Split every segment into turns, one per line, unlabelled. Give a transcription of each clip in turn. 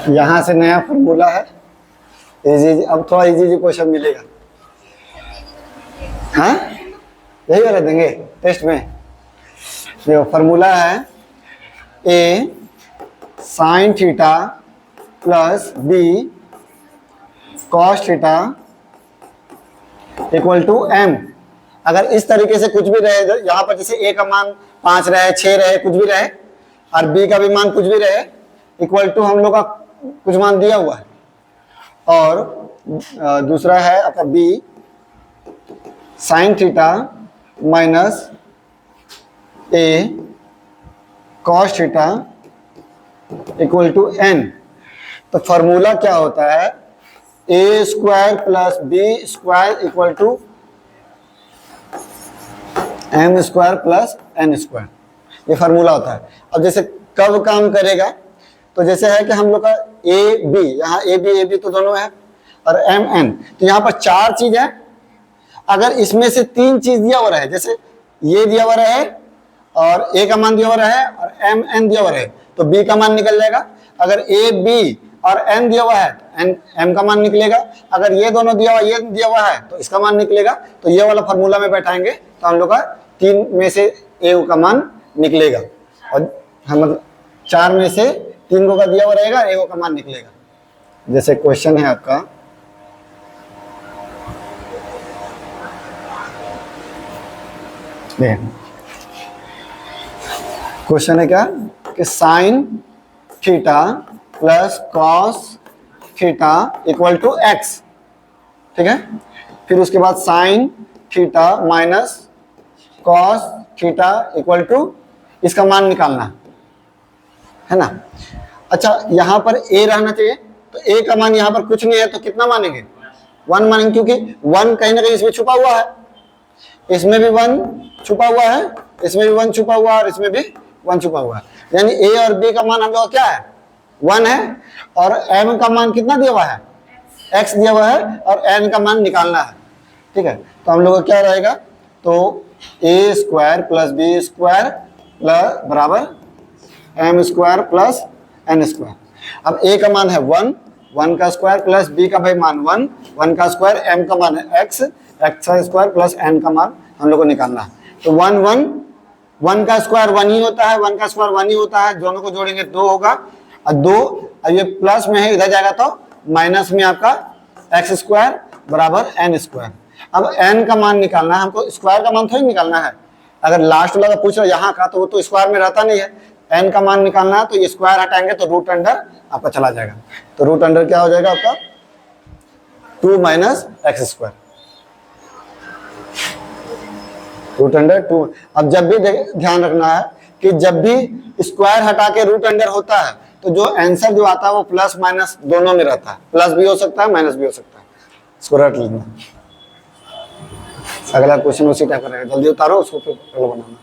यहाँ से नया फॉर्मूला है। इजी, अब थोड़ा इजी इजी क्वेश्चन मिलेगा। हाँ, यही वाला देंगे टेस्ट में। देखो फॉर्मूला है A sine theta plus B cos theta equal to M. अगर इस तरीके से कुछ भी रहे, यहाँ पर जैसे ए का मान 5 रहे, 6 रहे, कुछ भी रहे, और बी का भी मान कुछ भी रहे, इक्वल टू हम लोग का कुछ मान दिया हुआ है। और दूसरा है आपका B sine theta minus A cos theta equal to N. तो फॉर्मूला क्या होता है, A square plus B square equal to M square plus N square, ये फार्मूला होता है। अब जैसे कब काम करेगा, तो जैसे है कि हम लोग का ए बी, यहाँ ए बी तो दोनों है, और एम एन, तो यहाँ पर 4 चीज है। अगर इसमें से 3 चीज दिया हुआ रहे, जैसे ये दिया हुआ रहे और ए का मान दिया हुआ रहे और एम एन दिया हुआ रहे, तो बी का मान निकल जाएगा। अगर ए बी और एन दिया हुआ है तो एन एम का मान निकलेगा। अगर ये दोनों दिया हुआ, ये दिया हुआ है तो इसका मान निकलेगा। तो ये वाला फार्मूला में बैठाएंगे तो हम लोग का 3 में से ए का मान निकलेगा, और हम मतलब 4 में से 3 को का दिया हुआ रहेगा, ए का मान निकलेगा। जैसे क्वेश्चन है आपका, क्वेश्चन है क्या कि sine theta plus cos theta equal to x, ठीक है। फिर उसके बाद sine theta minus cos theta equal to इसका मान निकालना है ना। अच्छा, यहाँ पर ए रहना चाहिए, तो ए का मान यहाँ पर कुछ नहीं है, तो कितना मानेंगे, 1 मानेंगे, क्योंकि 1 कहीं ना कहीं इसमें छुपा हुआ है। इसमें भी 1 छुपा हुआ है, इसमें भी 1 छुपा हुआ है, और इसमें भी 1 छुपा हुआ है। यानी ए और बी का मान हम लोग क्या है, 1 है, और एम का मान कितना दिया हुआ है, x दिया हुआ है, और n का मान निकालना है, ठीक है। तो हम लोग का क्या रहेगा, तो A square plus B square plus बराबर M square plus N square. अब ए का मान है 1 का स्क्वायर प्लस बी का भाई मान 1 का स्क्वायर, एम का मान है x का स्क्वायर प्लस एन का मान हम लोग को निकालना है। तो 1 का स्क्वायर 1 ही होता है, 1 का स्क्वायर 1 ही होता है, दोनों को जोड़ेंगे 2 होगा, और 2 ये प्लस में है, इधर जाएगा तो माइनस में आपका एक्स स्क्वायर बराबर एन स्क्वायर। अब एन का मान निकालना है हमको, स्क्वायर का मान थोड़ी निकालना है। अगर लास्ट वाला पूछ रहा यहाँ का, तो वो तो स्क्वायर में रहता नहीं है। एन का मान निकालना है, तो ये स्क्वायर हटाएंगे तो रूट अंडर आपका चला जाएगा। तो रूट अंडर क्या हो जाएगा आपका, 2 minus x square, root under 2। अब जब भी ध्यान रखना है कि जब भी स्क्वायर हटा के रूट अंडर होता है, तो जो आंसर जो आता है वो प्लस माइनस दोनों में रहता है, प्लस भी हो सकता है माइनस भी हो सकता है। इसको रट लेना। अगला क्वेश्चन उसी टाइप का रहेगा, जल्दी उतारो उसको, फिर अगला बनाना।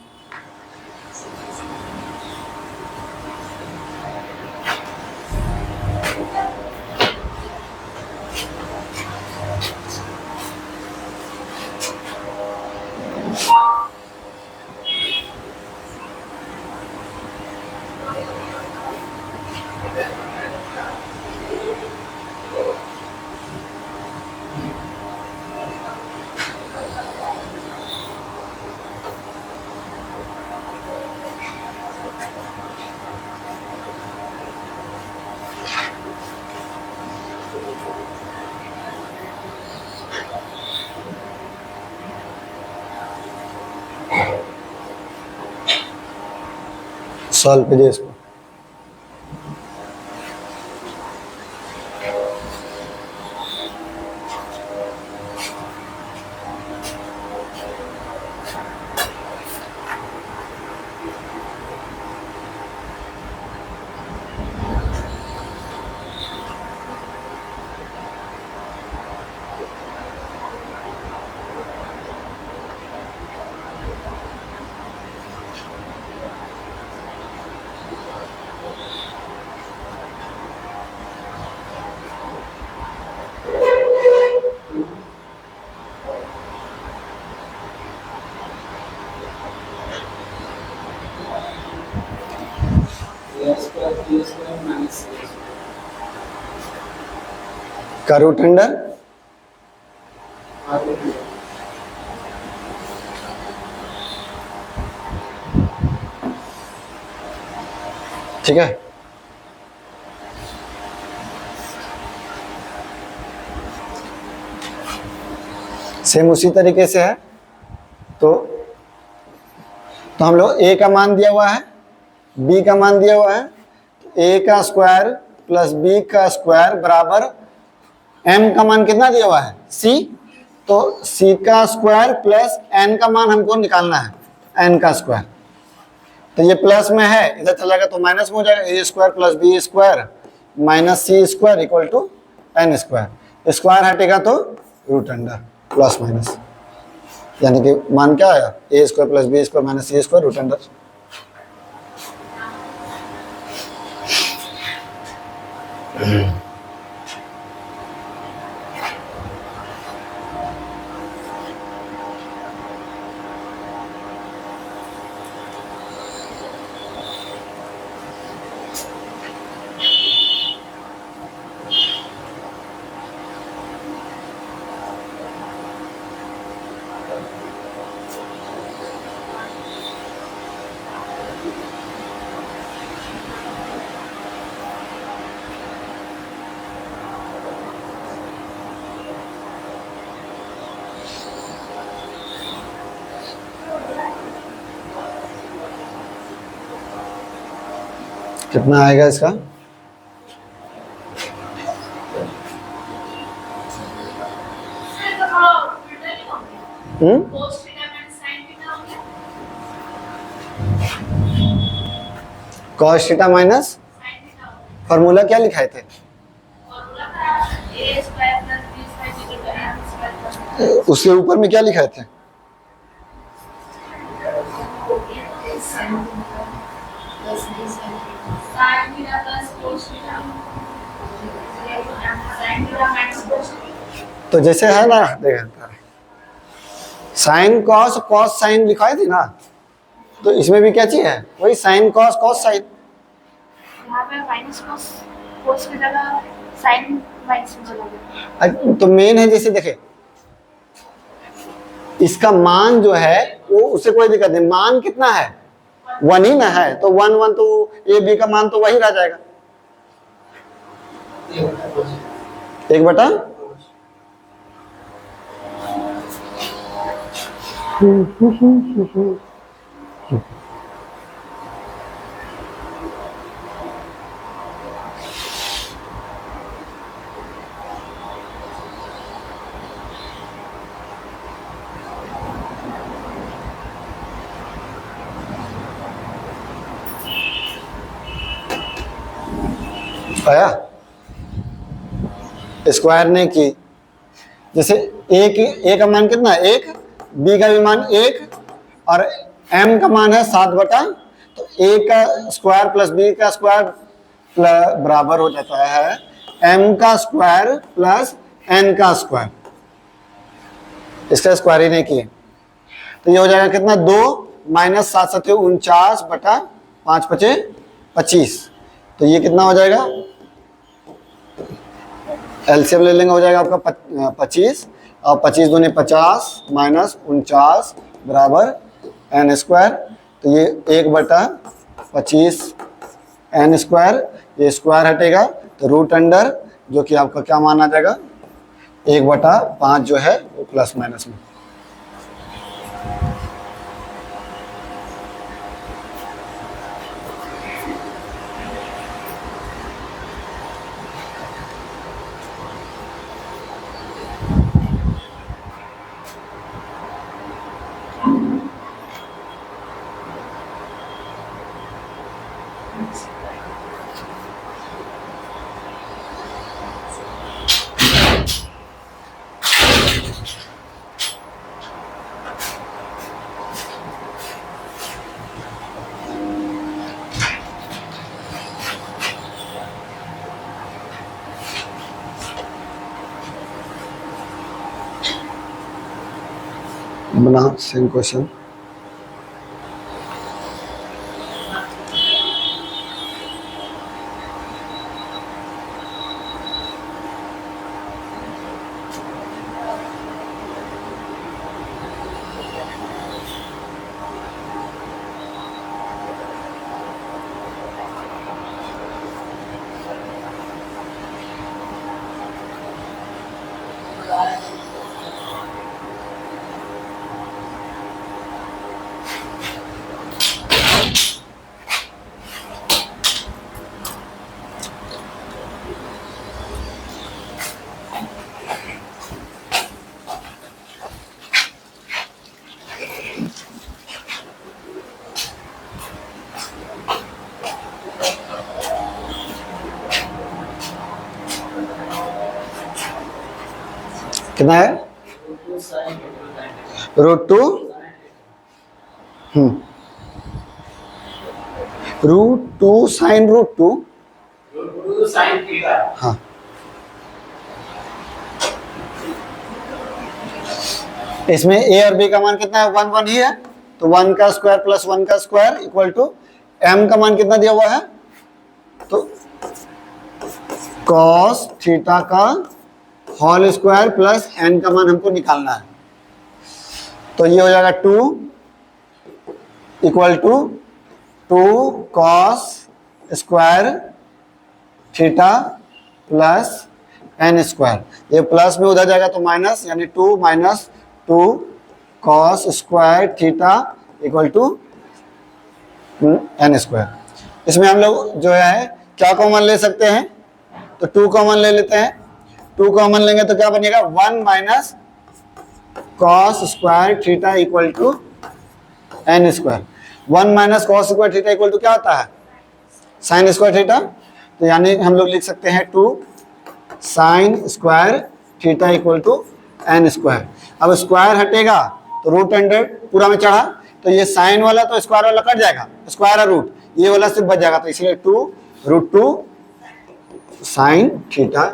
सॉल्व कीजिए इसको। इसका रूट अंडर ठीक है। सेम उसी तरीके से है। तो हम लोग a का मान दिया हुआ है, b का मान दिया हुआ है, a का स्क्वायर प्लस b का स्क्वायर बराबर m का मान कितना दिया हुआ है c। तो c का स्क्वायर प्लस n का मान हमको निकालना है, n का स्क्वायर। तो ये प्लस में है, इधर चला जाएगा तो माइनस में हो जाएगा, a square plus b square minus c square equal to n square. Square हटेगा तो रूट अंडर प्लस माइनस, यानी कि मान क्या आया, a square plus b square minus c square root under. कितना आएगा इसका, cos थीटा माइनस फॉर्मूला क्या लिखाए थे, उसके ऊपर में क्या लिखाए थे, तो जैसे है ना, देखा साइन कॉस कॉस साइन लिखाई थी ना, तो इसमें भी क्या चीज है, वही साइन कॉस कॉस साइन।
यहाँ पे माइनस कॉस कॉस की जगह साइन माइनस में चला गया।
तो मेन है, जैसे देखे इसका मान जो है वो उससे कोई दिक्कत नहीं, मान कितना है 1 ही ना है, तो 1 1 तो ए बी का मान तो वही रह जाएगा, 1/। आया, स्क्वायर ने की, जैसे ए का मान कितना है 1, बी का भी मान 1 और m का मान है 7/, तो a का स्क्वायर प्लस b का स्क्वायर बराबर हो जाता है m का स्क्वायर प्लस n का स्क्वायर, इसका स्क्वायर ही नहीं किए, तो ये हो जाएगा कितना 2 माइनस 7 7 49/5 5 25, तो ये कितना हो जाएगा, एलसीएम ले लेंगे, हो जाएगा आपका 25 और 25 दूनी 50 माइनस 49 बराबर n स्क्वायर, तो ये 1/25 n स्क्वायर, ये स्क्वायर हटेगा तो रूट अंडर, जो कि आपका क्या माना जाएगा 1/5 जो है वो प्लस माइनस में। बना सेम क्वेश्चन, कितना है? √2 √2 साइन √2 हाँ इसमें a और b का मान कितना है? 1 1 ही है, तो 1 का स्क्वायर प्लस 1 का स्क्वायर इक्वल टू m का मान कितना दिया हुआ है? तो cos थीटा का होल स्क्वायर प्लस n का मान हमको निकालना है, तो ये हो जाएगा 2 equal to 2 cos square theta plus n square, ये प्लस में उधर जाएगा तो माइनस, यानी 2 minus 2 cos square theta equal to n square. इसमें हम लोग जो है क्या कॉमन ले सकते हैं? तो 2 कॉमन ले लेते हैं, 2 कॉमन लेंगे तो क्या बनेगा? 1 minus cos square theta equal to n square. 1 minus cos square theta equal to क्या होता है? साइन स्क्वायर थीटा, तो यानी हम लोग लिख सकते हैं 2 sine square theta equal to n square. अब स्क्वायर हटेगा तो रूट अंडर पूरा में चढ़ा, तो ये साइन वाला तो स्क्वायर वाला कट जाएगा, स्क्वायर और रूट, ये वाला सिर्फ बच जाएगा, तो इसलिए 2 √2 साइन थीटा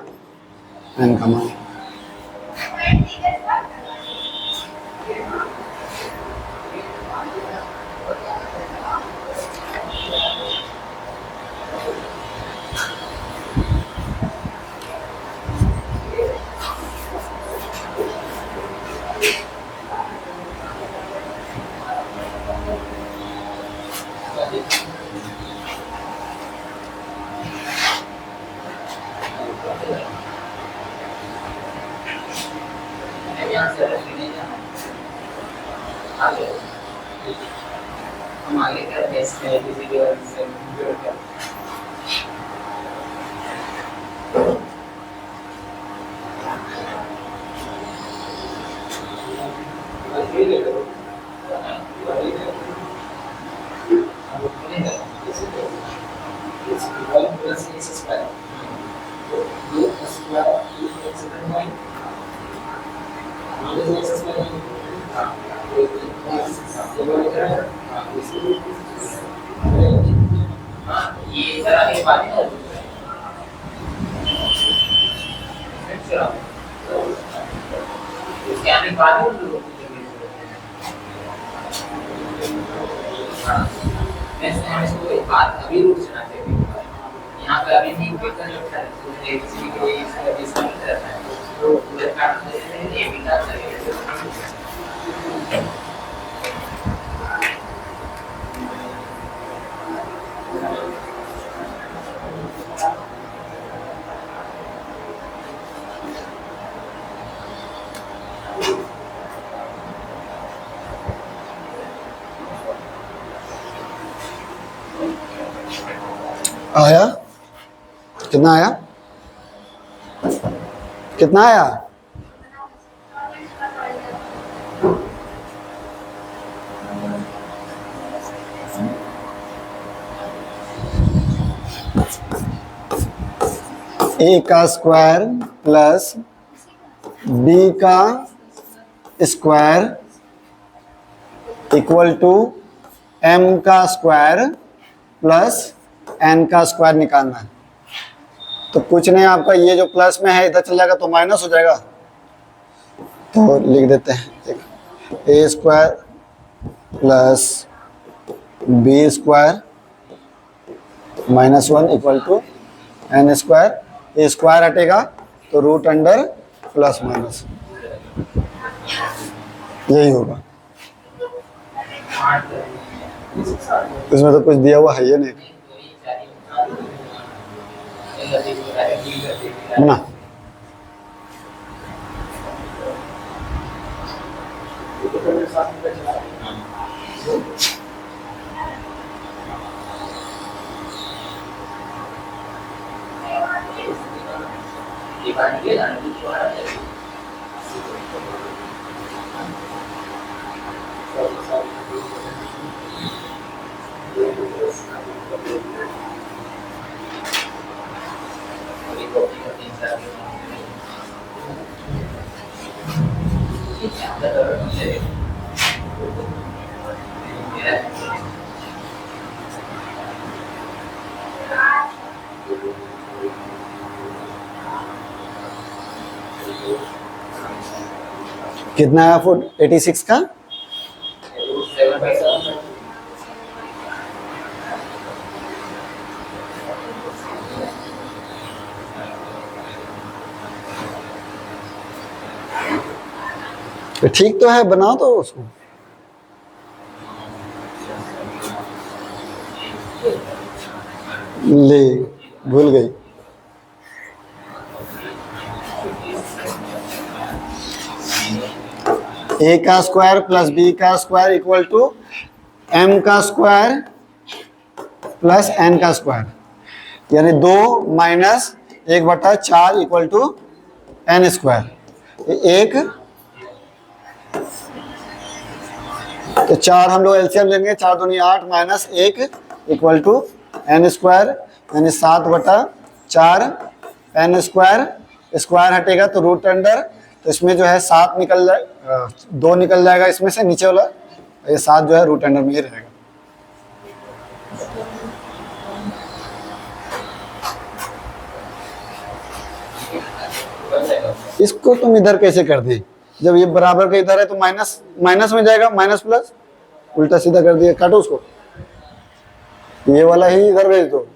n का मान।
हम आगे करते हैं ये जरा ये बात है इसके आने बाद मैं इसको एक बात अभी रूट सुनाते हैं यहाँ पे अभी नहीं वेक्टर जो था किसी के लिए इसका डिस्काउंट रहता है तो पूरे काट देते हैं ये भी काट देते हैं।
आया? कितना आया? कितना आया? a का स्क्वायर प्लस b का स्क्वायर इक्वल टू m का स्क्वायर प्लस n का स्क्वायर निकालना है। तो कुछ नहीं, आपका ये जो प्लस में है इधर चल जाएगा तो माइनस हो जाएगा, तो लिख देते हैं a square plus b square -1 equal to n square, ये स्क्वायर हटेगा तो रूट अंडर प्लस माइनस, यही होगा। इसमें तो कुछ दिया हुआ है ये नहीं ना।
डिवाइड किया जाना तो आ जाएगा।
कितना है फुट 86 का? तो ठीक तो है, बनाओ तो उसको। ले, भूल गई। ए का स्क्वायर प्लस बी का स्क्वायर इक्वल टू एम का स्क्वायर प्लस एन का स्क्वायर, यानी 2 minus 1/4 equal to n square. एक तो 4 हम लोग एलसीएम लेंगे, 4 दूनी 8 minus 1 equal to n square, यानी 7/4 एन स्क्वायर। स्क्वायर हटेगा तो रूट अंडर, तो इसमें जो है 7 निकल जाए, 2 निकल जाएगा इसमें से नीचे वाला, ये 7 जो है रूट अंडर में ही रहेगा। इसको तुम इधर कैसे कर दी? जब ये बराबर का इधर है तो माइनस माइनस में जाएगा, माइनस प्लस, उल्टा सीधा कर दिया। काटो उसको, ये वाला ही इधर भेज दो।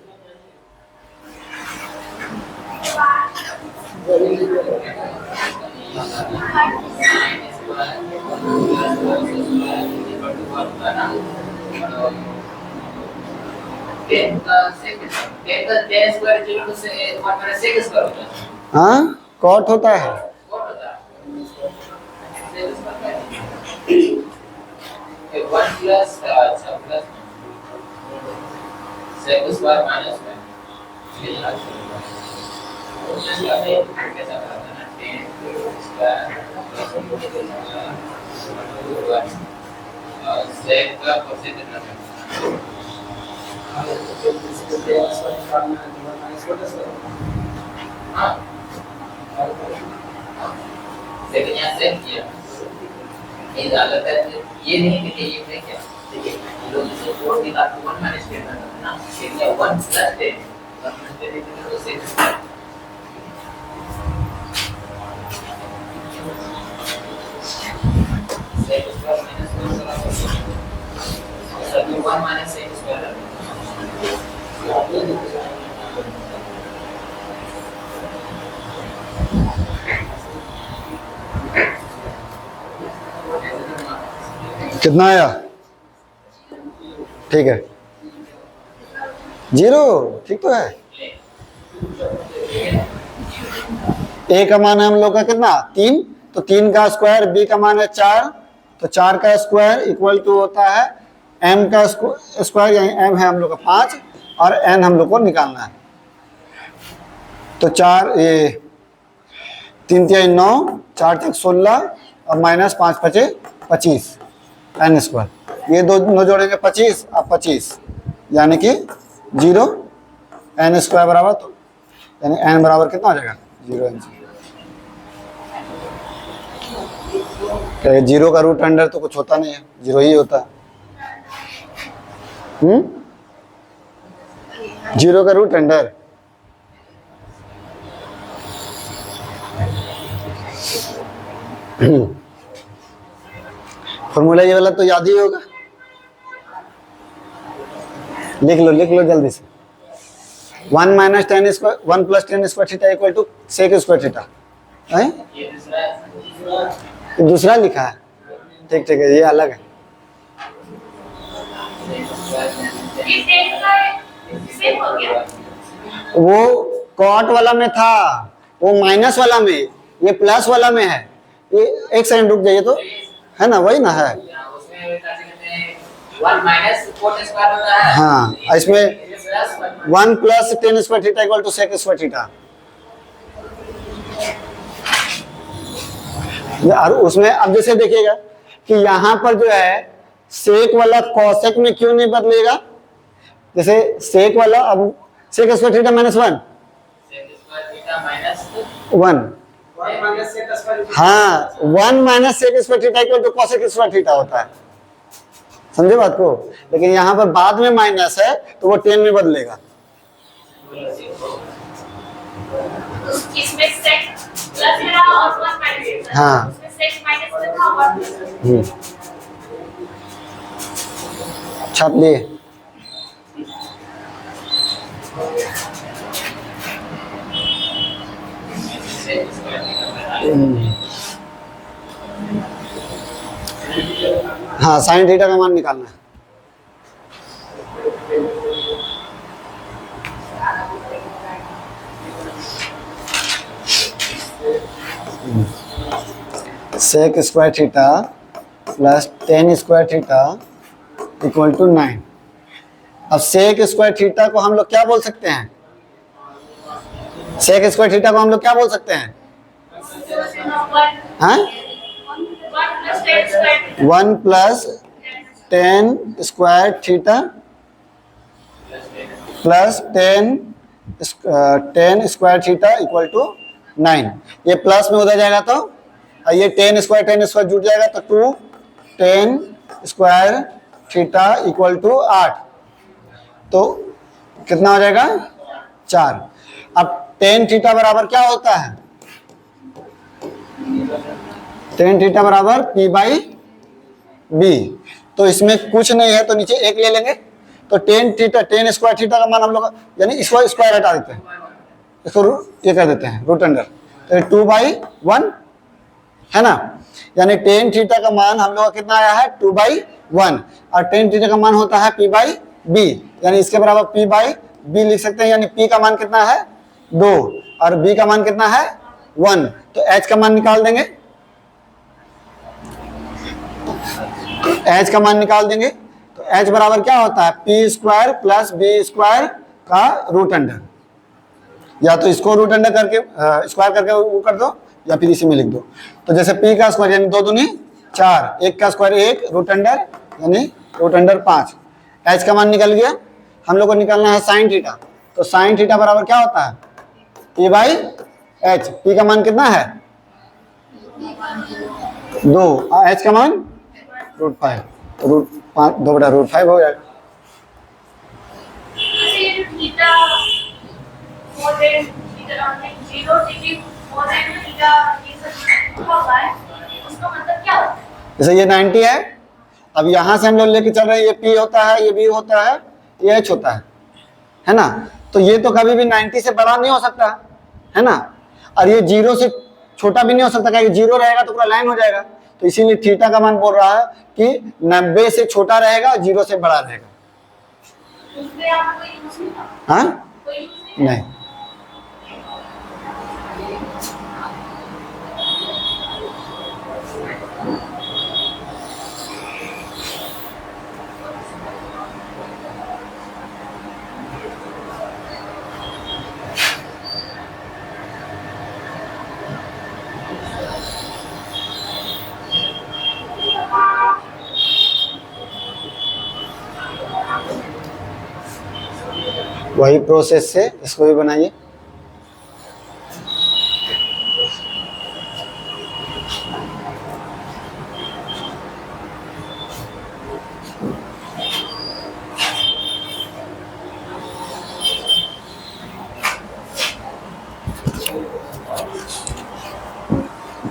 हाँ, कॉट होता है।
लेकिन यहाँ सेट किया ये गलत है, ये नहीं कि ये है क्या, देखिए लोग इसे 4 की बात 1 माइनस करना है ना, इसलिए 1 प्लस 10 तो 6 स्क्वायर माइनस 1 माइनस 6 स्क्वायर
कितना आया? ठीक है, 0, ठीक तो है। ए का मान है हम लोग का कितना? 3, तो 3 का स्क्वायर, बी का मान है 4, तो 4 का स्क्वायर इक्वल टू होता है एम का स्क्वायर, यानी एम है हम लोग का 5 और एन हम लोग को निकालना है। तो 4 ये 3 3 9, 4 3 16 और माइनस 5 5 25 एन स्क्वायर। ये दो जोड़ेंगे 25 और 25, यानी कि 0 एन स्क्वायर बराबर, तो यानी एन बराबर कितना हो जाएगा? 0 एन। क्या 0 का रूट अंडर तो कुछ होता नहीं है, 0 ही होता है। 0 का रूट अंडर फॉर्मूला ये वाला तो याद ही होगा, लिख लो जल्दी से। 1 minus 10 square, 1 plus 10 square theta equal to sec square theta है। ये दूसरा लिखा है, ठीक है, ये अलग है। वो कॉट वाला में था, वो माइनस वाला में, ये प्लस वाला में है। ये एक सेकंड रुक जाइए तो, है ना, वही ना है।
उसमें कैसे कहते हैं 1 माइनस कोट स्क्वायर होता है।
हाँ, इसमें 1 plus ten square theta equal to sec square theta. और उसमें अब जैसे देखिएगा कि यहाँ पर जो है सेक वाला कॉसेक में क्यों नहीं बदलेगा, जैसे सेक वाला अब sec square theta -1
sec square theta minus
1, हाँ 1 minus sec square theta equal to cosec square theta होता है, समझे बात को। लेकिन यहाँ पर बाद में माइनस है तो वो 10 में बदलेगा।
इसमें सेक प्लस है और 1 माइनस है।
हाँ।
इसमें सेक माइनस में था 1।
छाप लिए। हाँ, साइन थीटा का मान निकालना है। Sec square theta plus ten square theta equal to 9। अब सेक स्क्वायर थीटा को हम लोग क्या बोल सकते हैं, सेक स्क्वायर थीटा को हम लोग क्या बोल सकते हैं, हाँ 1 plus ten square theta plus ten square theta equal to 9। ये प्लस में उधर जाएगा तो और ये टेन स्क्वायर जुट जाएगा तो 2 ten square theta equal to 8, तो कितना हो जाएगा 4। अब टेन थीटा बराबर क्या होता है, टेन थीटा बराबर P बाई बी। तो इसमें कुछ नहीं है तो नीचे 1 ले लेंगे, तो टेन स्क्वायर थीटा का मान हम लोग यानी इसको स्क्वायर हटा देते हैं, इसको ये कर देते हैं रूट अंडर, तो 2/1 है ना। यानी टेन थीटा का मान हम लोग का कितना आया है 2/1, और टेन थीटा का मान होता है P बाई बी, यानी इसके बराबर P बाई बी लिख सकते हैं। यानी P का मान कितना है 2 और B का मान कितना है 1, तो H का मान निकाल देंगे, H का मान निकाल देंगे तो H बराबर क्या होता है P square plus B square का रूट अंडर, या तो इसको रूट अंडर करके स्क्वायर करके वो कर दो या फिर इसी में लिख दो। तो जैसे P का स्क्वायर यानी 2 दूनी 4, 1 का स्क्वायर 1 रूट अंडर यानी रूट अंडर 5। H का मान निकल गया, हम लोग को निकालना है साइन थीटा, तो साइन थीटा बराबर क्या होता है P बाई H। P का मान कितना है 2 और H का मान √5, तो √5 2/√5 हो जाएगा।
ये theta more than theta 0 degree more than theta ये सब होगा है, उसका मतलब क्या होता है।
जैसे ये 90 है, अब यहाँ से हम लोग लेके चल रहे हैं, ये P होता है, ये B होता है, ये H होता है ना। तो ये तो कभी भी 90 से बड़ा नहीं हो सकता है ना, और ये 0 से छोटा भी नहीं हो सकता, क्योंकि 0 रहेगा तो पूरा लाइन हो जाएगा। तो इसीलिए थीटा का मान बोल रहा है कि 90 से छोटा रहेगा, 0 से बड़ा रहेगा।
उसमें आप कोई यूज नहीं था,
हाँ
कोई यूज
नहीं, वही प्रोसेस से इसको भी बनाइए।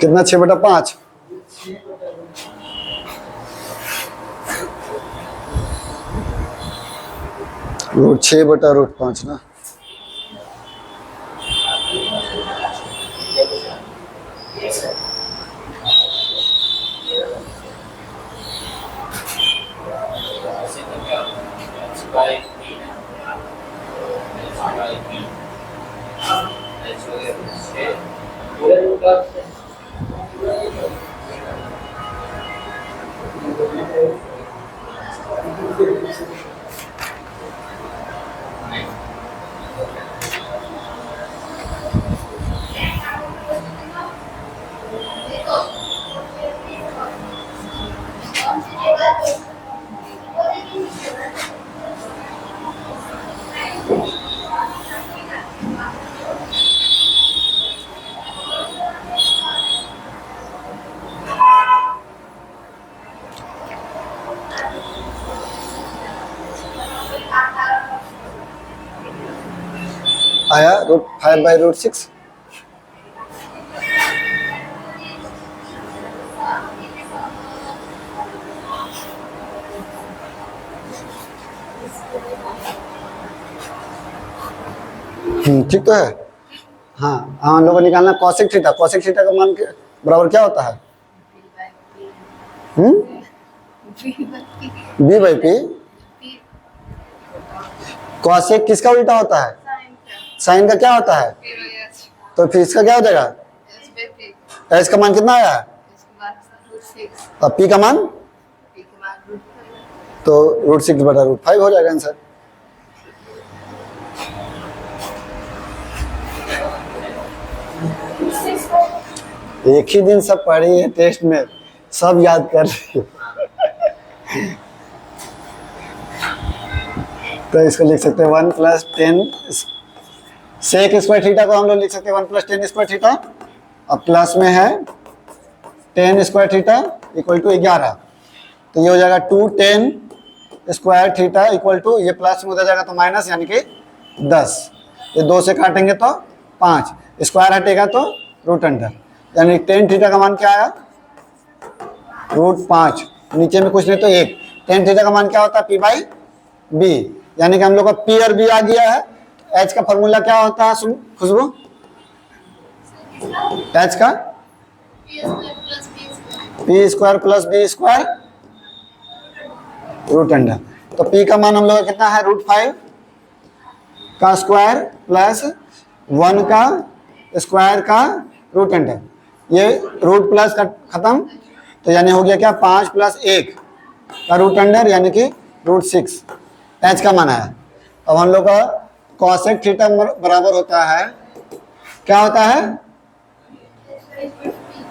कितना 6/5, रूट 6/√5 ना। आया √5/√6। ठीक तो है। हाँ हाँ, हम लोग को निकालना कॉसेक थीटा। कॉसेक थीटा का मान के बराबर क्या होता है? b/p। कॉसेक किसका उल्टा होता है? साइन का क्या होता है? तो फिर इसका क्या हो जाएगा? एच का मान कितना आया है? और p का मान तो √6/√5 हो जाएगा आंसर। एक ही दिन सब पढ़ी है, टेस्ट में सब याद कर रही है। तो इसको लिख सकते हैं 1 + 10 सेक स्क्वायर थीटा को हम लोग लिख सकते हैं 1 + 10 स्क्वायर थीटा, और प्लस में है 10 स्क्वायर थीटा = 11। तो ये हो जाएगा 210 स्क्वायर थीटा = ये प्लस में हो जाएगा तो माइनस, यानी कि 10। ये 2 से काटेंगे तो 5, स्क्वायर हटेगा तो √अंडर, यानी 10 थीटा का मान क्या आया? √5। नीचे में कुछ नहीं तो 1। 10 थीटा का मान क्या होता है? p/b, यानी कि हम लोग का p और b आ गया है। h का फॉर्मूला क्या होता है खुशबू? h का p² + b² √अंडर। तो p का मान हम लोग का कितना है? √5 का स्क्वायर प्लस 1 का स्क्वायर का √अंडर। ये रूट प्लस का खत्म, तो यानी हो गया क्या? 5 + 1 का √अंडर, यानी कि √6 एच का मान आया। अब हम लोग का कॉसेक थीटा बराबर होता है, क्या होता है?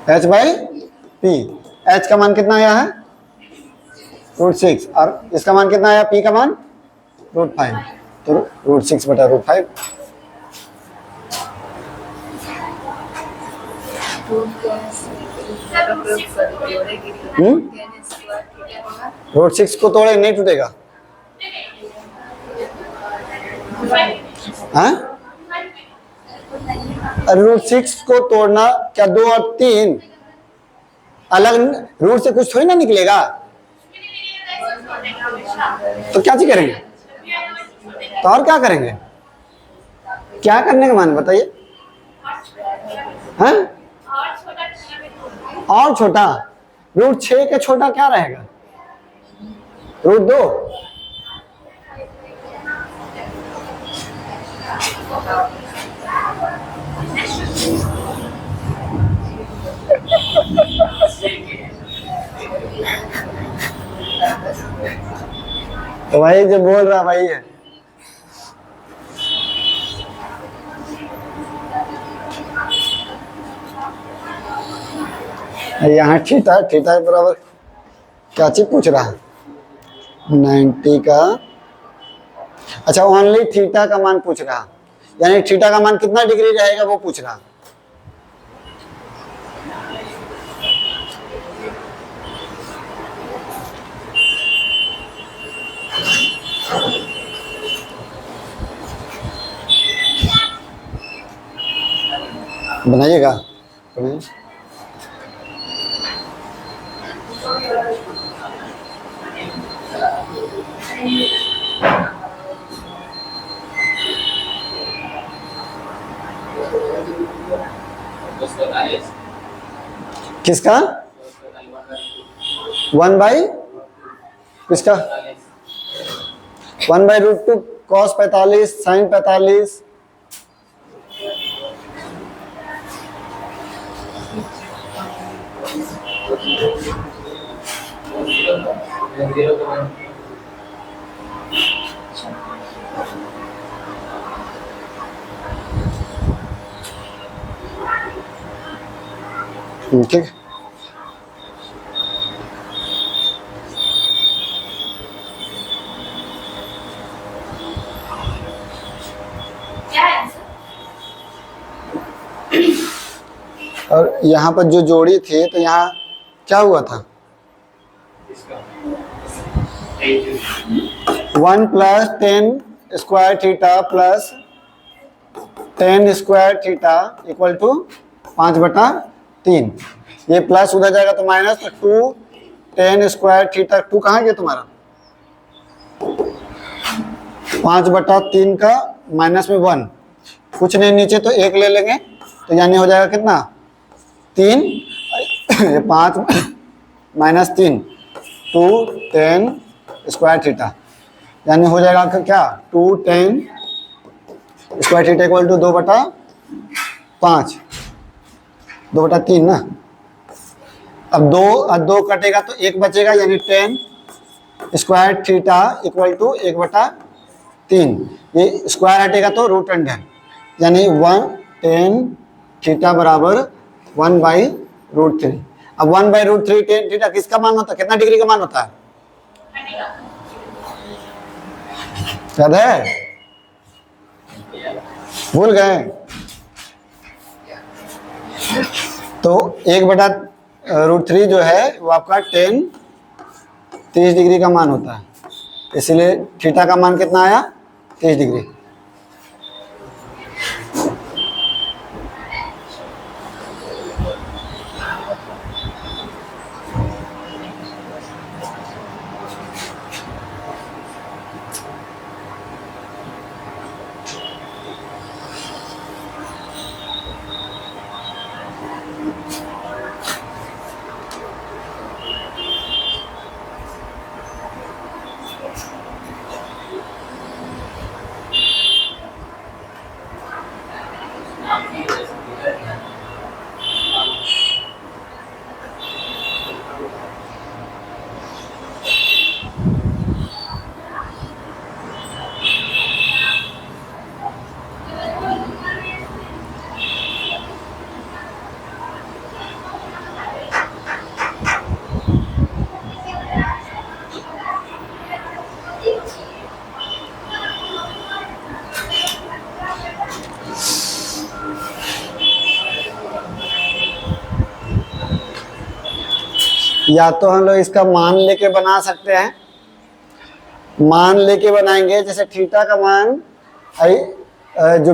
h/p। h का मान कितना आया है? √6, और इसका मान कितना आया? p का मान √5, तो √6/√5। √6 को तोड़े नहीं टूटेगा। हाँ, √6 को तोड़ना क्या 2 और 3 अलग रूट से कुछ थोड़ी ना निकलेगा। तो क्या चीज करेंगे? तो और क्या करेंगे? क्या करने का मान बताइए? हाँ, और छोटा √6 के छोटा क्या रहेगा? √2। तो भाई जो बोल रहा भाई है, यहाँ थीटा थीटा बराबर क्या चीज पूछ रहा है? 90 का, अच्छा ओनली थीटा का मान पूछ रहा, यानी थीटा का मान कितना डिग्री रहेगा वो पूछ रहा। बनाइएगा। किसका? 1/, किसका? 1/√2 cos 45 sin 45। ठीक। और यहाँ पर जो जोड़ी थी तो यहाँ क्या हुआ था? 1 + 10 square theta plus ten square theta equal to 5/3। ये प्लस उधर जाएगा तो माइनस, तो 2 टेन स्क्वायर थीटा, 2 कहाँ गया तुम्हारा? 5/3 का माइनस में 1, कुछ नहीं नीचे तो 1 ले लेंगे, तो यानी हो जाएगा कितना? 3, 5 माइनस 3, 2 टेन स्क्वायर थीटा, यानी हो जाएगा क्या? 2 ten square theta equal to 2/5, 2/3 ना। अब 2 कटेगा तो 1 बचेगा, यानी 10 स्क्वायर थीटा इक्वल टू 1/3। ये स्क्वायर हटेगा तो रूट अंडर, यानी 1 थीटा बराबर 1/√3। अब 1/√3 टेन थीटा किसका मान होता है? कितना डिग्री का मान होता है? याद है? भूल गए? तो 1/√3 जो है वो आपका 30 डिग्री का मान होता है, इसलिए थीटा का मान कितना आया? 30 डिग्री। या तो हम लोग इसका मान लेके बना सकते हैं, मान लेके बनाएंगे, जैसे थीटा का मान जो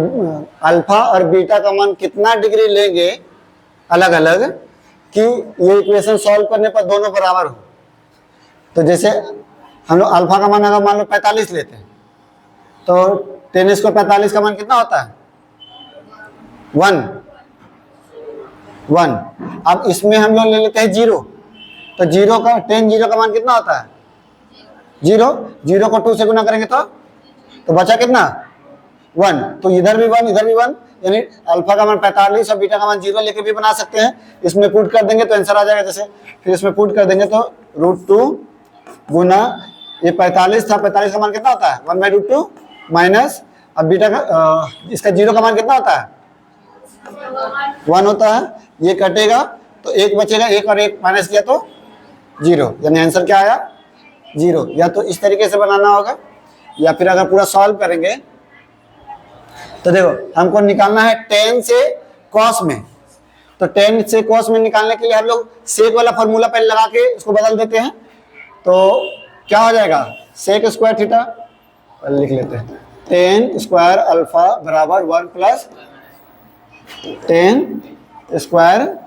अल्फा और बीटा का मान कितना डिग्री लेंगे अलग अलग, कि ये इक्वेशन सॉल्व करने पर दोनों बराबर हो। तो जैसे हम लोग अल्फा का मान अगर मान लो 45 लेते हैं, तो 10 स्क्वायर 45 का मान कितना होता है? 1। अब इसमें हम लोग ले लेते हैं 0, तो 0 का 10 का मान कितना होता है? 0 को 2 से गुना करेंगे तो बचा कितना? 1। तो इधर भी 1 इधर भी 1, यानी अल्फा का मान 45 और बीटा का मान 0 लेके भी बना सकते हैं। इसमें पुट कर देंगे तो आंसर आ जाएगा। जैसे फिर इसमें पुट कर देंगे तो √2 गुना ये 45 था, 45 का मान कितना होता है? 1/√2 माइनस, अब बीटा का इसका 0 का मान कितना होता है? 1 होता है। ये कटेगा तो 1 बचेगा, 1 और 1 माइनस किया तो 0, यानी आंसर क्या आया? 0। या तो इस तरीके से बनाना होगा, या फिर अगर पूरा सॉल्व करेंगे तो देखो हमको निकालना है 10 से cos में, तो 10 से cos में निकालने के लिए हम लोग सेक वाला फॉर्मूला पहले लगा के इसको बदल देते हैं। तो क्या हो जाएगा? सेक स्क्वायर थीटा लिख लेते हैं, 10 स्क्वायर अल्फा बराबर 1 प्लस 10 स्क्वायर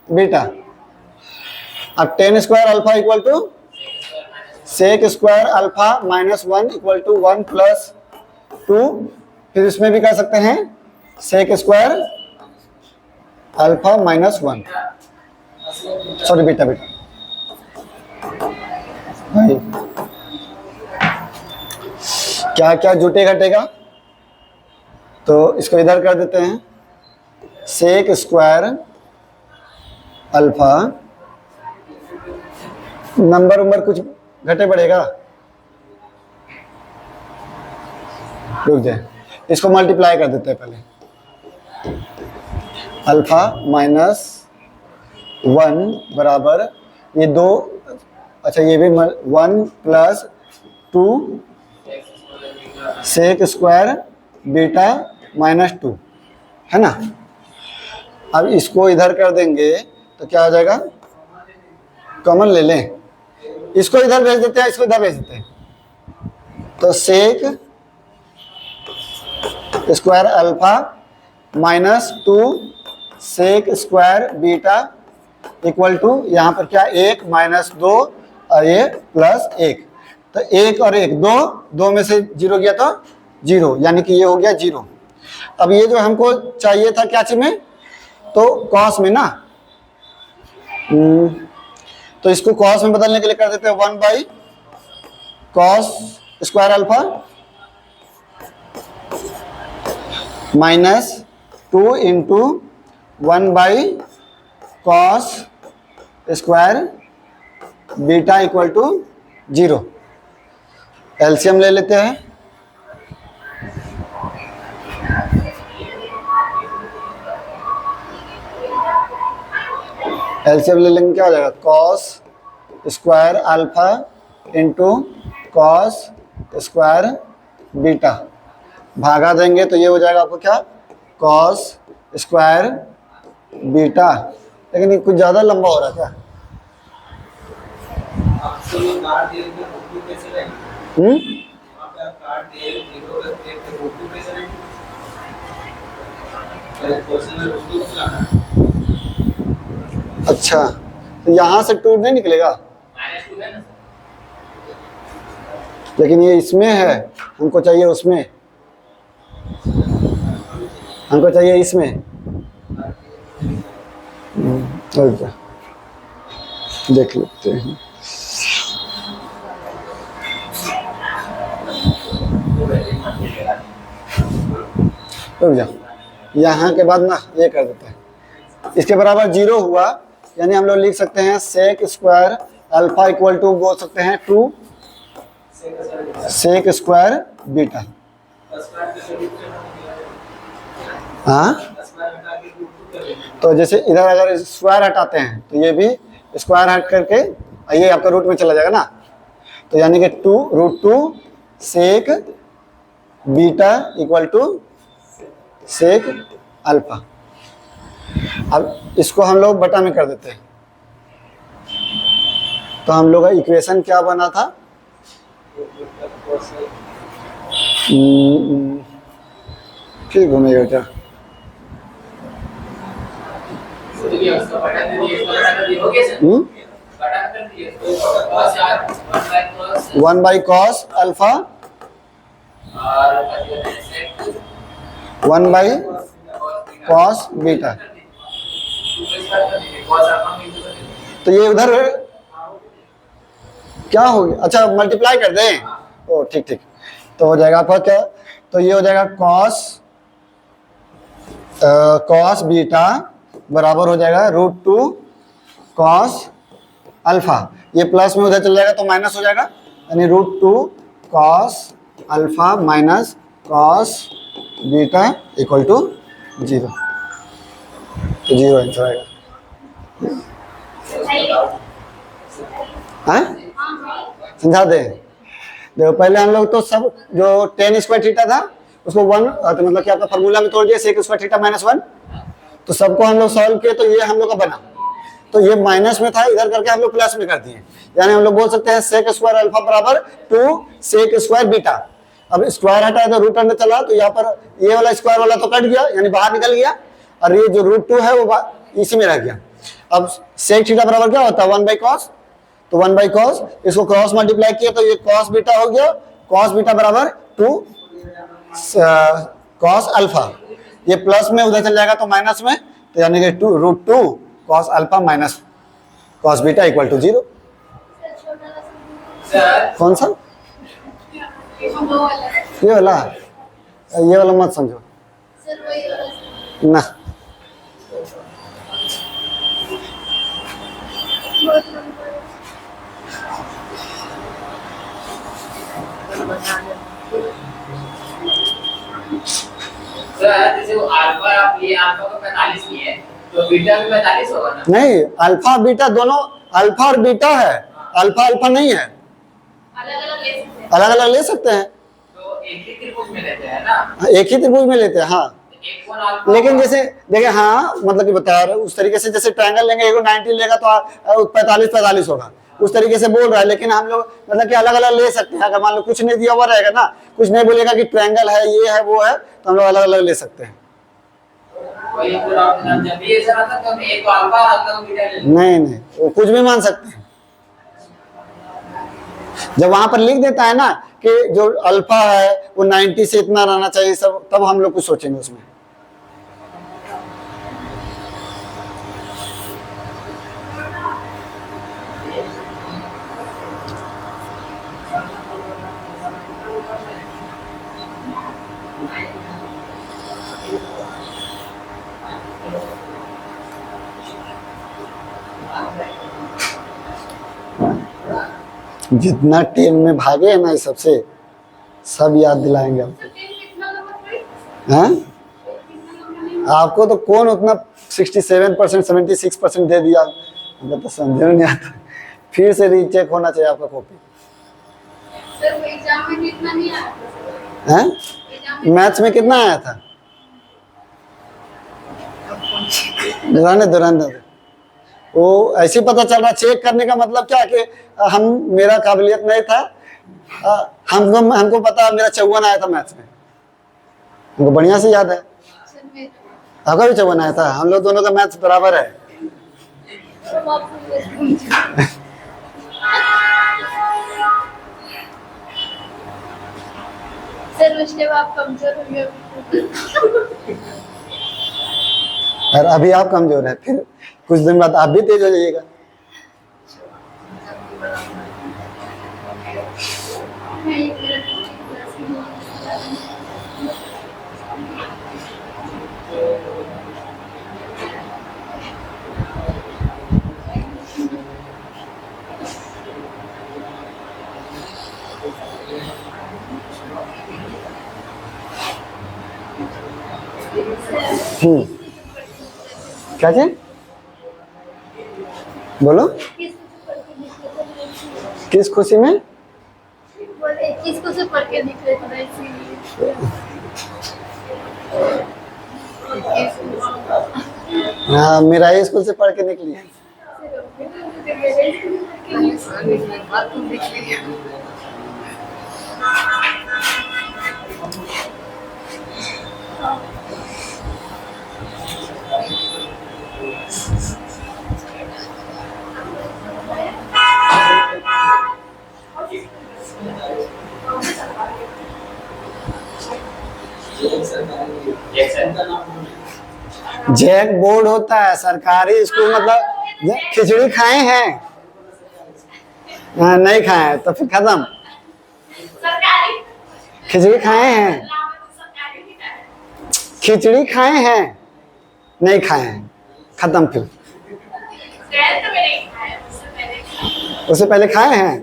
बीटा। अब 10 square alpha equal to sec square alpha minus 1 equal to 1 plus 2। फिर इसमें भी कर सकते हैं sec square alpha minus 1, sorry beta भाई क्या क्या जुटे घटेगा, तो इसको इधर कर देते हैं, सेक स्क्वायर अल्फा, नंबर कुछ घटे बढ़ेगा, रुक जाए, इसको मल्टीप्लाई कर देते हैं पहले, अल्फा माइनस 1 बराबर ये 2, अच्छा ये भी 1 plus 2 sec square beta minus 2 है ना। अब इसको इधर कर देंगे तो क्या हो जाएगा? कॉमन ले लें, इसको इधर भेज देते हैं, इसको इधर भेज देते हैं, तो sec square alpha minus 2 sec square beta equal to यहाँ पर क्या 1 माइनस 2 और ये प्लस 1। तो 1 और 1 2 में से 0 गया तो 0, यानी कि ये हो गया 0। अब ये जो हमको चाहिए था क्या चीज में, तो कॉस में ना, तो इसको कॉस में बदलने के लिए कर देते हैं 1 by cos square alpha minus 2 into 1 by cos square beta equal to 0। LCM ले लेते हैं। एलसीएम ले लेंगे, क्या हो जाएगा cos square alpha into cos square beta, भागा देंगे तो ये हो जाएगा आपको क्या कॉस स्क्वायर बीटा। लेकिन ये कुछ ज़्यादा लंबा हो रहा है क्या? अच्छा, तो यहाँ से 2 नहीं निकलेगा,
-2 है ना सर?
लेकिन ये इसमें है, हमको चाहिए उसमें, हमको चाहिए इसमें। अच्छा, देख लेते हैं। रुक जाओ, यहाँ के बाद ना ये कर देते हैं, इसके बराबर 0 हुआ, यानी हम लोग लिख सकते हैं sec square alpha equal to बोल सकते हैं 2 सेक स्क्वायर बीटा। हाँ, तो जैसे इधर अगर स्क्वायर हटाते हैं तो ये भी स्क्वायर हट करके ये आपका रूट में चला जाएगा ना, तो यानी कि 2√2 sec beta equal to sec alpha. अब इसको हम लोग बटा में कर देते हैं, तो हम लोग का इक्वेशन क्या बना था, फिर घूमेगा क्या,
तो ये उसका बटा दे दिए, इसका बटा कर दिए, हो गया सर? बटा कर दिए, तो cos यार
1 बाई कॉस अल्फा
और
1 बाई कॉस बीटा। तो ये उधर क्या हो गया, अच्छा मल्टीप्लाई कर दें, ओ ठीक ठीक, तो हो जाएगा आपका क्या, तो ये हो जाएगा कॉस बीटा बराबर हो जाएगा √2 कॉस अल्फा, ये प्लस में उधर चल जाएगा तो माइनस हो जाएगा, यानी √2 cos alpha minus cos beta equal to 0। तो 0 आंसर आएगा। हाँ, समझा दे। देखो पहले हम लोग तो सब जो tan स्क्वायर थीटा था उसको 1 तो मतलब कि आपका फॉर्मूला में तोड़ दिया सेक स्क्वायर थीटा -1, तो सबको हम लोग सॉल्व किए तो ये हम लोग का बना, तो ये माइनस में था, इधर करके हम लोग प्लस में कर दिए, यानी हम लोग बोल सकते हैं सेक स्क्वायर अल्फा बराबर 2 सेक स्क्वायर बीटा। अब स्क्वायर हटाया तो रूट अंदर चला, तो यहाँ पर ये वाला स्क्वायर वाला तो कट गया, यानी बाहर निकल गया, और ये जो √2 है वो इसी में रह गया। अब सेक थीटा बराबर क्या होता है 1 बाई कॉस, तो 1 बाई कॉस, इसको क्रॉस मल्टीप्लाई किया तो ये कॉस बीटा हो गया, कॉस बीटा बराबर 2 कॉस अल्फा, ये प्लस में उधर चल जाएगा तो माइनस में, तो यानी कि √2 cos alpha minus cos beta equal to 0।
Sir
कौन सा, ये वाला मत समझो ना,
सर जैसे वो अल्फा, आप ये अल्फा को 45 किए तो बीटा भी 45 होगा ना?
नहीं, अल्फा बीटा दोनों अल्फा और बीटा है, अल्फा अल्फा नहीं है, अलग अलग ले सकते हैं,
तो एक ही त्रिभुज में लेते हैं ना?
एक ही त्रिभुज में लेते हैं। हाँ,
एक कोण अल्फा,
लेकिन जैसे देखिए, हाँ मतलब कि बता रहे उस तरीके से, जैसे ट्रायंगल लेंगे एगो 90 लेगा तो 45 होगा, उस तरीके से बोल रहा है, लेकिन हम लोग मतलब कि अलग अलग ले सकते हैं। अगर मान लो कुछ नहीं दिया हुआ रहेगा ना, कुछ नहीं बोलेगा कि ट्रायंगल है, ये है वो है, तो हम लोग अलग अलग ले सकते हैं।
वही हम डाउट था, जब भी ऐसा रहता तो एक तो अल्फा और अगला को बीटा ले लेते।
नहीं, वो कुछ भी मान सकते हैं। जब वहां पर लिख देता है ना कि जो अल्फा है वो 90 से इतना रहना चाहिए सब, तब हम लोग कुछ सोचेंगे उसमें। जितना 10 में भागे है ना इस सबसे, सब याद दिलाएंगे आपको।
कितना नंबर भाई?
हाँ,
कितना नंबर नहीं?
आपको तो कौन उतना 67%, 76% दे दिया, हमको तो समझ में नहीं आता। फिर से रीचेक होना चाहिए आपका कॉपी।
सर वो एग्जाम में कितना नहीं आया था?
हैं?
एग्जाम में
मैथ्स में कितना आया था? रहने दो। वो ऐसे ही पता चल रहा, चेक करने का मतलब क्या कि हम, मेरा काबिलियत नहीं था, हमको पता मेरा 54 आया था मैथ्स में, हमको बढ़िया से याद है।
सर में
आपका भी 54 आया था, हम लोग दोनों का मैथ्स बराबर है।
तो आप सर उसके बाद आप कमजोर हो गए।
और अभी आप कमजोर है, फिर कुछ दिन बाद आप भी तेज हो जाइएगा।
नहीं, मेरा क्लास में
क्या चीज बोलो, किस खुशी में?
बोले किसको से पढ़ के निकले थे इसीलिए।
हाँ, मेरा ही स्कूल से पढ़ के निकली है। जैक बोर्ड होता है सरकारी स्कूल, मतलब खिचड़ी खाए हैं? हाँ, नहीं खाए हैं तो फिर खत्म।
सरकारी
खिचड़ी खाए हैं?
सरकारी नहीं था।
खिचड़ी खाए हैं? नहीं खाए हैं, खत्म। फिर
तो मैंने नहीं खाया,
उससे पहले खाए हैं?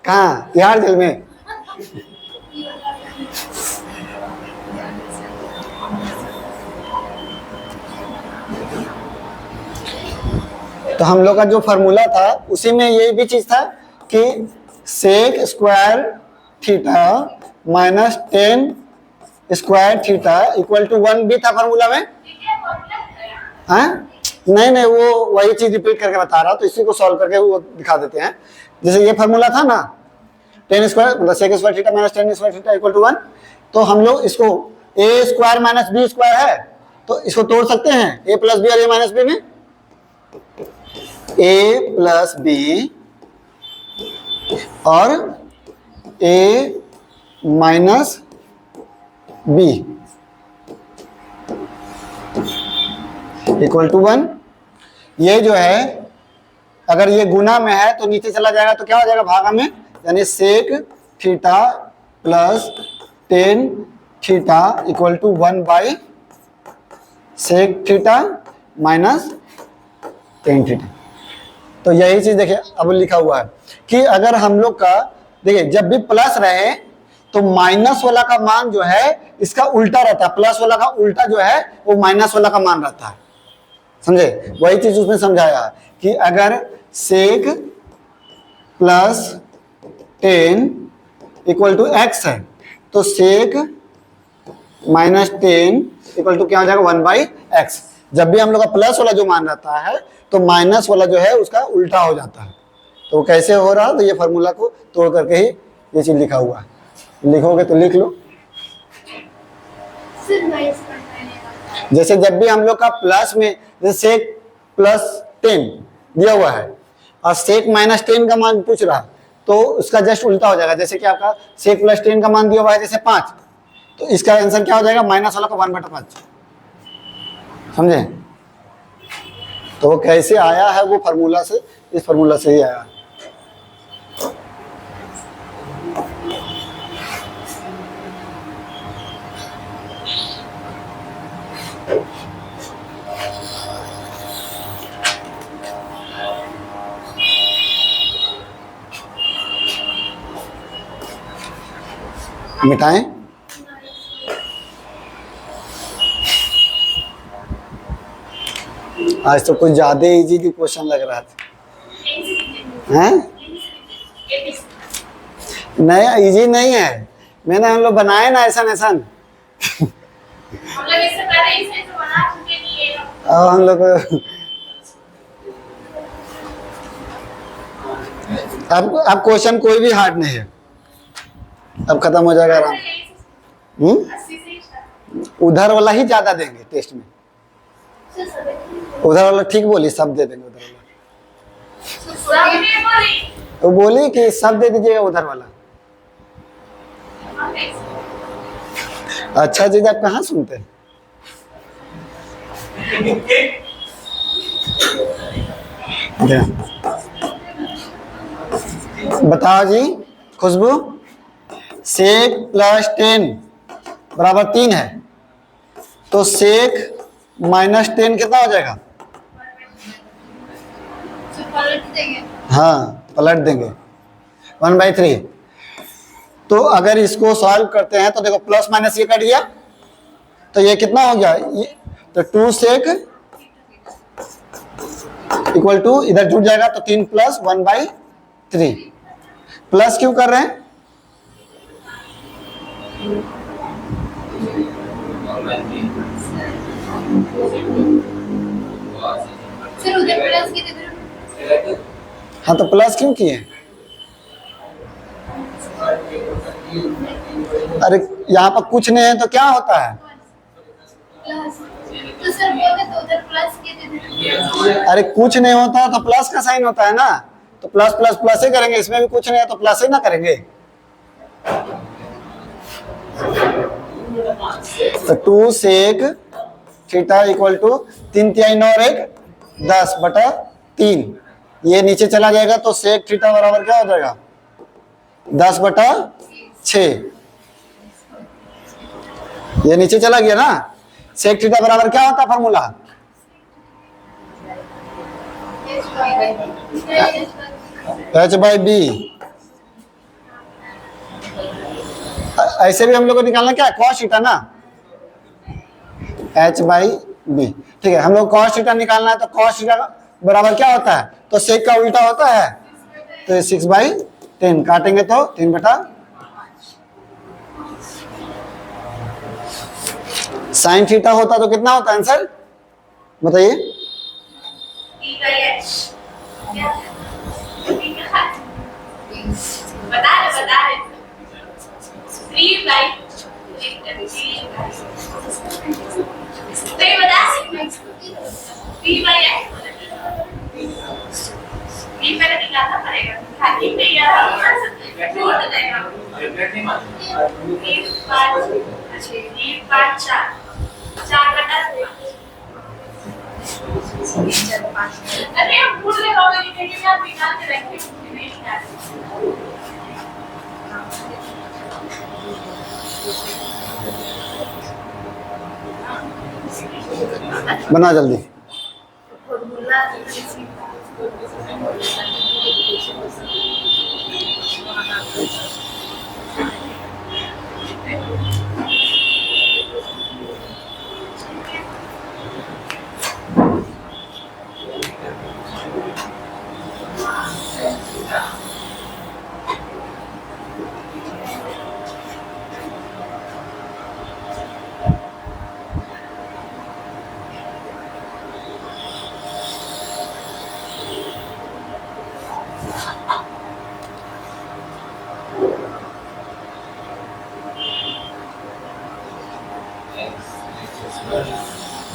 कहाँ? तिहाड़ जेल में? तो हम लोग का जो फॉर्मूला था उसी में यही भी चीज था कि sec square theta minus 10 square theta equal to 1 भी था फॉर्मूला में। हाँ, नहीं, वो वही चीज रिपीट करके बता रहा, तो इसी को सॉल्व करके वो दिखा देते हैं। जैसे ये फॉर्मूला था ना, 10 स्क्वायर मतलब sec square theta minus 10 square theta equal to 1, तो हम लोग इसको a square minus B square है तो इसको तोड़ सकते हैं, a प्लस बी और a माइनस बी में। a प्लस बी और a minus B equal to 1। ये जो है अगर ये गुना में है तो नीचे चला जाएगा तो क्या हो जाएगा, भागा में, यानी sec theta plus 10 theta equal to 1 by sec theta minus 10 theta. तो यही चीज देखिए अब लिखा हुआ है कि अगर हम लोग का देखिए जब भी प्लस रहे तो माइनस वाला का मान जो है इसका उल्टा रहता है, प्लस वाला का उल्टा जो है वो माइनस वाला का मान रहता है, समझे? वही चीज उसमें समझाया कि अगर sec plus 10 equal to x है तो सेक माइनस 10 इक्वल टू क्या हो जाएगा, 1 बाई एक्स। जब भी हम लोग का प्लस वाला जो मान रहता है तो माइनस वाला जो है उसका उल्टा हो जाता है। तो कैसे हो रहा, तो ये फॉर्मूला को तोड़ करके ही ये चीज लिखा हुआ है। लिखोगे तो लिख लो। जैसे जब भी हम लोग का प्लस में, जैसे सेक +10 दिया हुआ है और सेक -10 का मान पूछ रहा है, तो उसका जस्ट उल्टा हो जाएगा। जैसे कि आपका सेक +10 का मान दिया हुआ है जैसे 5, तो इसका आंसर क्या हो जाएगा, माइनस वाला को 1/5। समझे? तो वो कैसे आया है, वो फार्मूला से, इस फार्मूला से ही आया है। मिटाएं? आज तो कुछ ज्यादा इजी की क्वेश्चन लग रहा था। हैं? नहीं, इजी नहीं है। मैंने हम लोग बनाए ना ऐसा ऐसा,
हम लोग इससे पहले इसे तो बना चुके नहीं है।
अब हम लोग अब क्वेश्चन कोई भी हार्ड नहीं है, अब खत्म हो जाएगा आराम।
80 से स्टार्ट।
उधर वाला ही ज्यादा देंगे टेस्ट में। उधर वाला ठीक बोली, सब दे देंगे उधर वाला।
सब में बोली।
तो बोली कि सब दे दीजिएगा उधर वाला। अच्छा चीज आप कहाँ सुनते हैं? बताओ जी खुशबू, सेक +10 बराबर 3 है, तो सेक -10 कितना हो जाएगा? हाँ, पलट देंगे 1/3। तो अगर इसको सॉल्व करते हैं तो देखो प्लस माइनस ये कट गया, तो ये कितना हो गया, ये तो 2 सेक इक्वल टू, इधर जुड़ जाएगा तो 3 + 1/3। प्लस क्यों कर रहे हैं?
फिर उधर प्लस की तरफ।
हाँ, तो प्लस क्यों किए? अरे यहाँ पर कुछ नहीं है तो क्या होता है?
प्लस तो सर बोले तो उधर प्लस की तरफ।
अरे कुछ नहीं होता तो प्लस का साइन होता है ना, तो प्लस प्लस प्लस ही करेंगे। इसमें भी कुछ नहीं है तो प्लस ही ना करेंगे। तो 2 सेक थीटा इक्वल टू 3 तिहाई 9 और 1 10/3। ये नीचे चला जाएगा तो सेक थीटा बराबर क्या हो जाएगा, 10/6। ये नीचे चला गया ना। सेक थीटा बराबर क्या होता है फार्मूला? h/b। ऐसे भी हम लोग को निकालना क्या है, cos थीटा ना, h/b। ठीक है, हम लोग cos थीटा निकालना है तो cos थीटा बराबर क्या होता है, तो सेक का उल्टा होता है, तो 6/10 काटेंगे तो 3/5। साइन थीटा होता तो कितना होता है आंसर बताइए?
बता रहे 3/3 बता पहले निकालना पड़ेगा, खाली नहीं आ रहा छोड़ देगा। 4/5। अरे हम भूल गए होंगे कि यार निकाल के रखे नहीं यार।
बना जल्दी।
Yes.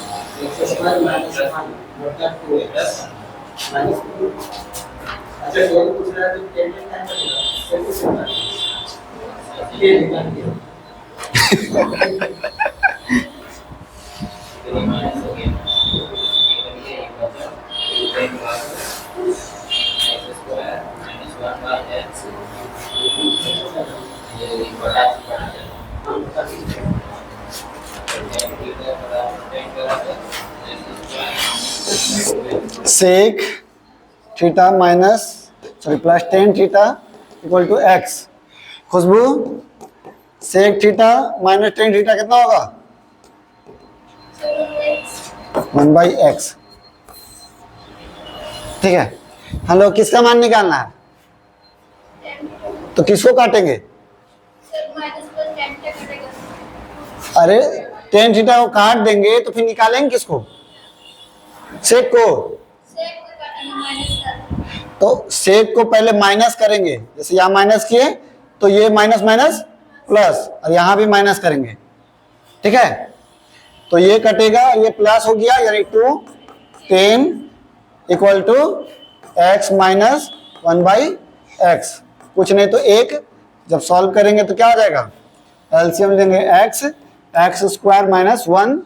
Sec theta minus sorry plus ten theta equal to x. Khushboo, sec theta minus ten theta कितना होगा? 1/x। ठीक है, हम लोग किसका मान निकालना है? तो किसको काटेंगे? अरे टेन थीटा को काट देंगे तो फिर निकालेंगे किसको? सेक को। तो सेक को पहले माइनस करेंगे, जैसे यहाँ माइनस किए तो ये माइनस माइनस प्लस, और यहाँ भी माइनस करेंगे। ठीक है, तो ये कटेगा, ये प्लस हो गया, यानी 2 10 equal to x minus 1/x। कुछ नहीं तो एक, जब सॉल्व करेंगे तो क्या हो जाएगा? एलसीएम लेंगे एक्स स्क्वायर माइनस 1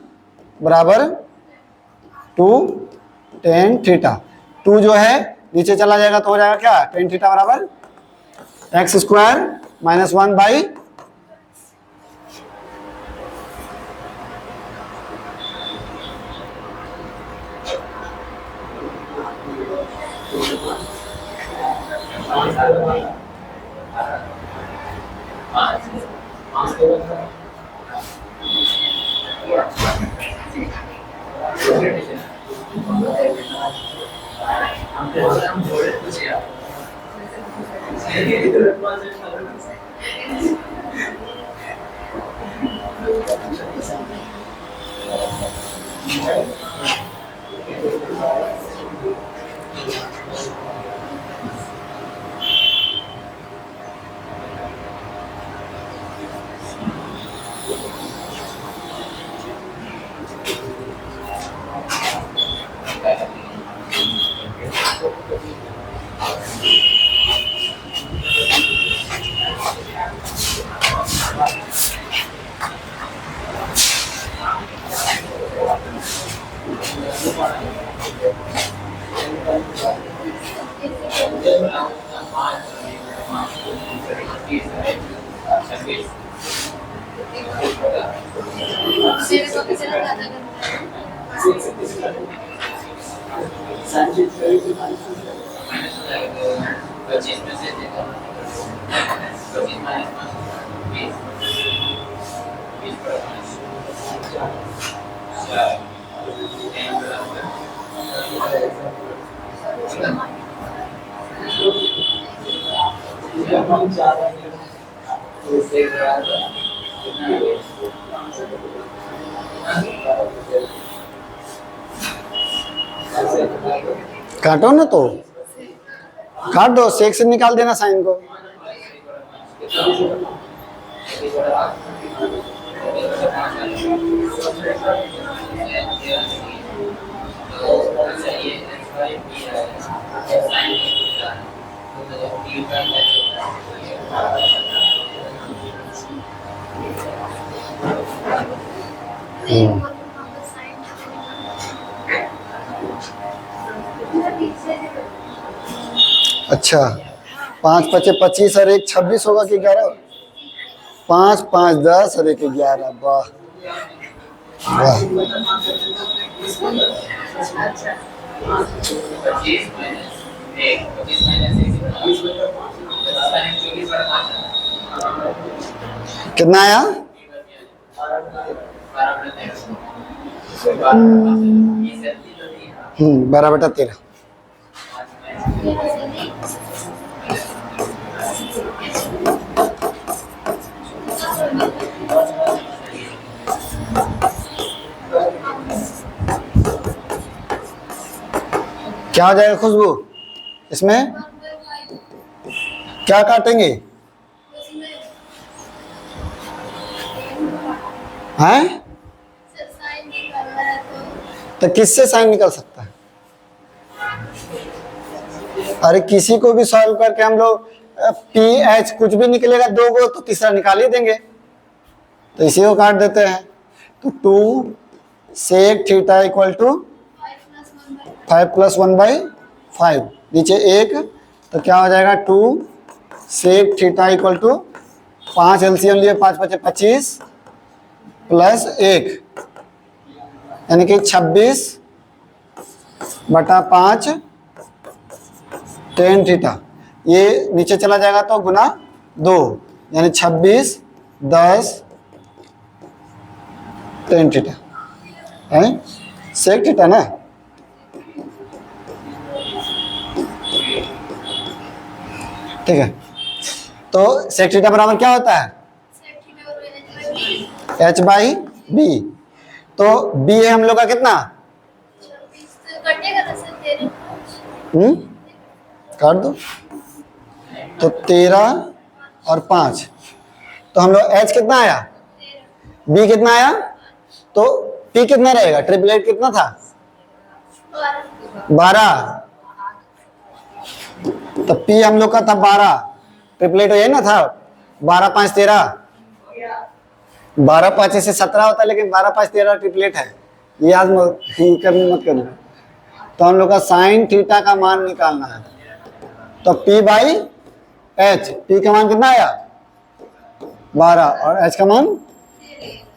बराबर 2 10 थीटा। 2 जो है नीचे चला जाएगा तो हो जाएगा क्या? 10 थीटा बराबर एक्स स्क्वायर माइनस 1/, काटो ना, तो काट दो, सेक से निकाल देना साइन को। अच्छा, 5 × 5 = 25 और 1 26 होगा कि 11? 5 5 10 और 1 11। वाह वाह।
25 - 1
कितना आया? 12/13। क्या हो जाएगा खुशबू? इसमें क्या काटेंगे? हैं? तो तो किससे साइन निकल सकता है? अरे किसी को भी सॉल्व करके हम लोग पी एच कुछ भी निकलेगा, दो गो तो तीसरा निकाल ही देंगे, तो इसी को काट देते हैं। तो 2 सेक थीटा इक्वल टू 5 + 1/5, नीचे 1, तो क्या हो जाएगा 2 sec theta equal to 5 LCM लिए 5 × 5 = 25 प्लस 1 यानी कि 26/5 tan थीटा, ये नीचे चला जाएगा तो गुना 2 यानी 26 10 tan थीटा है सेक थीटा ना। ठीक है, तो सेक थीटा बराबर क्या होता है? h/b। तो b है हम लोग का कितना? काट दो, तो 13 और 5, तो हम लोग h कितना आया, b कितना आया, तो p कितना रहेगा? ट्रिपलेट कितना था? 12, तो p हम लोग का था 12, ट्रिपलेट यही ना था 12 5 13, 12 5 से 17 होता है, लेकिन 12 5 13 ट्रिपलेट है, याद मत करना। तो हम लोग का साइन थीटा का मान निकालना है, तो p/h, p का मान कितना आया 12 और h का मान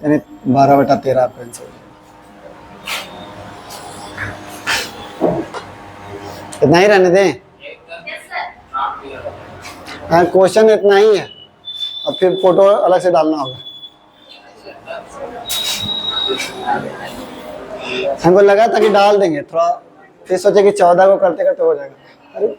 यानी 12/13 आपका आंसर। इतना ही रहने दें, हाँ क्वेश्चन इतना ही है, और फिर फोटो अलग से डालना होगा। हमको लगा था कि डाल देंगे थोड़ा, फिर सोचे कि 14 को करते करते हो जाएगा। अरे